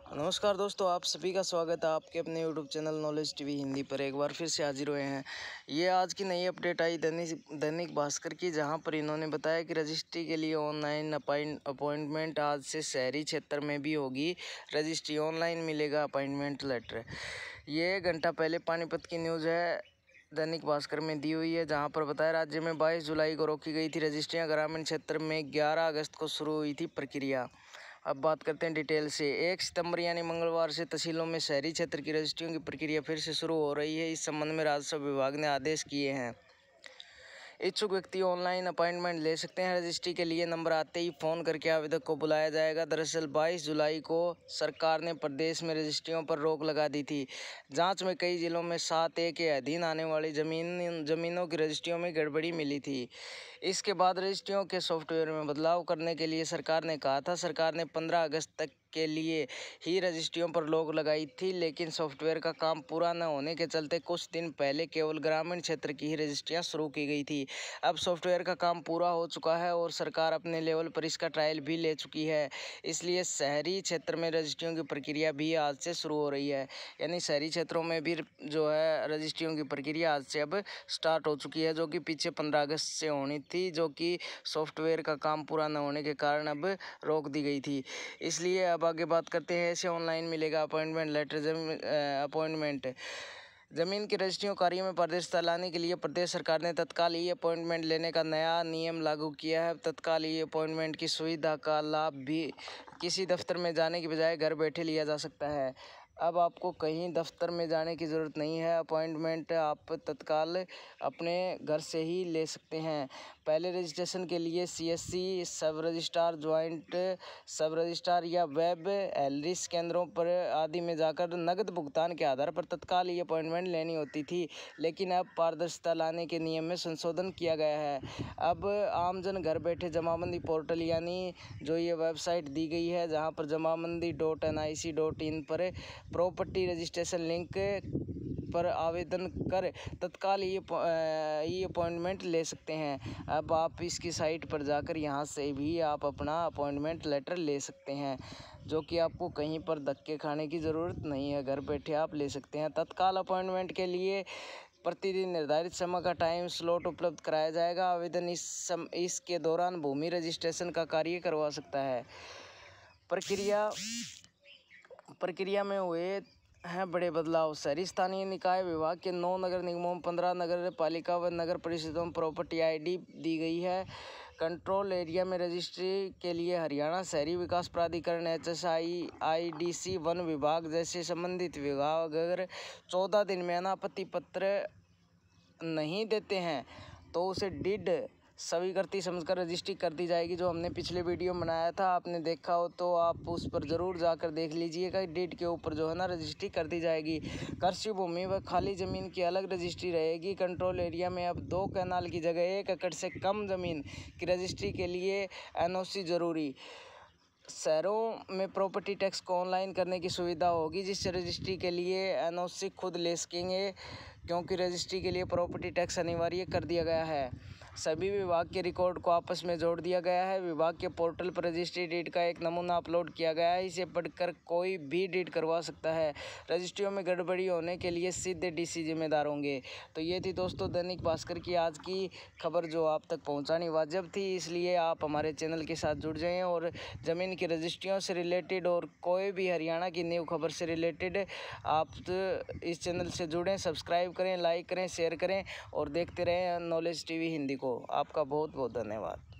नमस्कार दोस्तों, आप सभी का स्वागत है आपके अपने YouTube channel knowledge TV Hindi पर। एक बार फिर से हाजिर हुए हैं। ये आज की नई अपडेट आई दैनिक भास्कर की, जहां पर इन्होंने बताया कि रजिस्ट्री के लिए ऑनलाइन अपॉइंटमेंट आज से शहरी क्षेत्र में भी होगी रजिस्ट्री। ऑनलाइन मिलेगा अपॉइंटमेंट लेटर। ये घंटा पहले पानीपत की न्यूज़ है, दैनिक भास्कर में दी हुई है, जहां पर बताया राज्य में 22 जुलाई को रोकी गई थी रजिस्ट्रियां। ग्रामीण क्षेत्र में 11 अगस्त को शुरू हुई थी प्रक्रिया। अब बात करते हैं डिटेल से। 1 सितंबर यानी मंगलवार से तहसीलों में शहरी क्षेत्र की रजिस्ट्रियों की प्रक्रिया फिर से शुरू हो रही है। इस संबंध में राजस्व विभाग ने आदेश किए हैं। इच्छुक व्यक्ति ऑनलाइन अपॉइंटमेंट ले सकते हैं। रजिस्ट्री के लिए नंबर आते ही फ़ोन करके आवेदक को बुलाया जाएगा। दरअसल 22 जुलाई को सरकार ने प्रदेश में रजिस्ट्रियों पर रोक लगा दी थी। जांच में कई जिलों में 7A के अधीन आने वाली ज़मीनों की रजिस्ट्रियों में गड़बड़ी मिली थी। इसके बाद रजिस्ट्रियों के सॉफ्टवेयर में बदलाव करने के लिए सरकार ने कहा था। सरकार ने 15 अगस्त तक के लिए ही रजिस्ट्रियों पर रोक लगाई थी, लेकिन सॉफ्टवेयर का काम पूरा न होने के चलते कुछ दिन पहले केवल ग्रामीण क्षेत्र की ही रजिस्ट्रियां शुरू की गई थी। अब सॉफ्टवेयर का काम पूरा हो चुका है और सरकार अपने लेवल पर इसका ट्रायल भी ले चुकी है। इसलिए शहरी क्षेत्र में रजिस्ट्रियों की प्रक्रिया भी आज से शुरू हो रही है। यानी शहरी क्षेत्रों में भी जो है रजिस्ट्रियों की प्रक्रिया आज से अब स्टार्ट हो चुकी है, जो कि पीछे 15 अगस्त से होनी थी, जो कि सॉफ्टवेयर का काम पूरा न होने के कारण अब रोक दी गई थी। इसलिए अब आगे बात करते हैं, ऐसे ऑनलाइन मिलेगा अपॉइंटमेंट लेटर। जमीन की रजिस्ट्रियों कार्य में पारदर्शिता लाने के लिए प्रदेश सरकार ने तत्काल ई अपॉइंटमेंट लेने का नया नियम लागू किया है। तत्काल ई अपॉइंटमेंट की सुविधा का लाभ भी किसी दफ्तर में जाने की बजाय घर बैठे लिया जा सकता है। अब आपको कहीं दफ्तर में जाने की ज़रूरत नहीं है। अपॉइंटमेंट आप तत्काल अपने घर से ही ले सकते हैं। पहले रजिस्ट्रेशन के लिए CSC सब रजिस्ट्रार, ज्वाइंट सब रजिस्ट्रार या वेब एलरिस केंद्रों पर आदि में जाकर नकद भुगतान के आधार पर तत्काल ये अपॉइंटमेंट लेनी होती थी, लेकिन अब पारदर्शिता लाने के नियम में संशोधन किया गया है। अब आमजन घर बैठे जमाबंदी पोर्टल यानी जो ये वेबसाइट दी गई है, जहाँ पर जमाबंदी.nic.in पर प्रॉपर्टी रजिस्ट्रेशन लिंक पर आवेदन कर तत्काल ई अपॉइंटमेंट ले सकते हैं। अब आप इसकी साइट पर जाकर यहाँ से भी आप अपना अपॉइंटमेंट लेटर ले सकते हैं, जो कि आपको कहीं पर धक्के खाने की ज़रूरत नहीं है। घर बैठे आप ले सकते हैं। तत्काल अपॉइंटमेंट के लिए प्रतिदिन निर्धारित समय का टाइम स्लॉट उपलब्ध कराया जाएगा। आवेदन इसके दौरान भूमि रजिस्ट्रेशन का कार्य करवा सकता है। प्रक्रिया में हुए हैं बड़े बदलाव। शहरी स्थानीय निकाय विभाग के 9 नगर निगमों, 15 नगर पालिका व नगर परिषदों में प्रॉपर्टी ID दी गई है। कंट्रोल एरिया में रजिस्ट्री के लिए हरियाणा शहरी विकास प्राधिकरण HSI, IDC, वन विभाग जैसे संबंधित विभाग अगर 14 दिन में अनापत्ति पत्र नहीं देते हैं तो उसे डीड स्वीकृति समझकर रजिस्ट्री कर दी जाएगी। जो हमने पिछले वीडियो में बनाया था, आपने देखा हो तो आप उस पर ज़रूर जाकर देख लीजिएगा। डीड के ऊपर जो है ना रजिस्ट्री कर दी जाएगी। कृषि भूमि व खाली ज़मीन की अलग रजिस्ट्री रहेगी। कंट्रोल एरिया में अब 2 कैनाल की जगह 1 एकड़ से कम ज़मीन की रजिस्ट्री के लिए NOC जरूरी। शहरों में प्रॉपर्टी टैक्स को ऑनलाइन करने की सुविधा होगी, जिससे रजिस्ट्री के लिए NOC खुद ले सकेंगे, क्योंकि रजिस्ट्री के लिए प्रॉपर्टी टैक्स अनिवार्य कर दिया गया है। सभी विभाग के रिकॉर्ड को आपस में जोड़ दिया गया है। विभाग के पोर्टल पर रजिस्ट्री डीड का एक नमूना अपलोड किया गया है। इसे पढ़कर कोई भी डीड करवा सकता है। रजिस्ट्रियों में गड़बड़ी होने के लिए सीधे DC जिम्मेदार होंगे। तो ये थी दोस्तों दैनिक भास्कर की आज की खबर, जो आप तक पहुंचानी वाजिब थी। इसलिए आप हमारे चैनल के साथ जुड़ जाएं और ज़मीन की रजिस्ट्रियों से रिलेटेड और कोई भी हरियाणा की न्यू खबर से रिलेटेड आप इस चैनल से जुड़ें। सब्सक्राइब करें, लाइक करें, शेयर करें और देखते रहें नॉलेज टीवी हिंदी को। आपका बहुत बहुत धन्यवाद।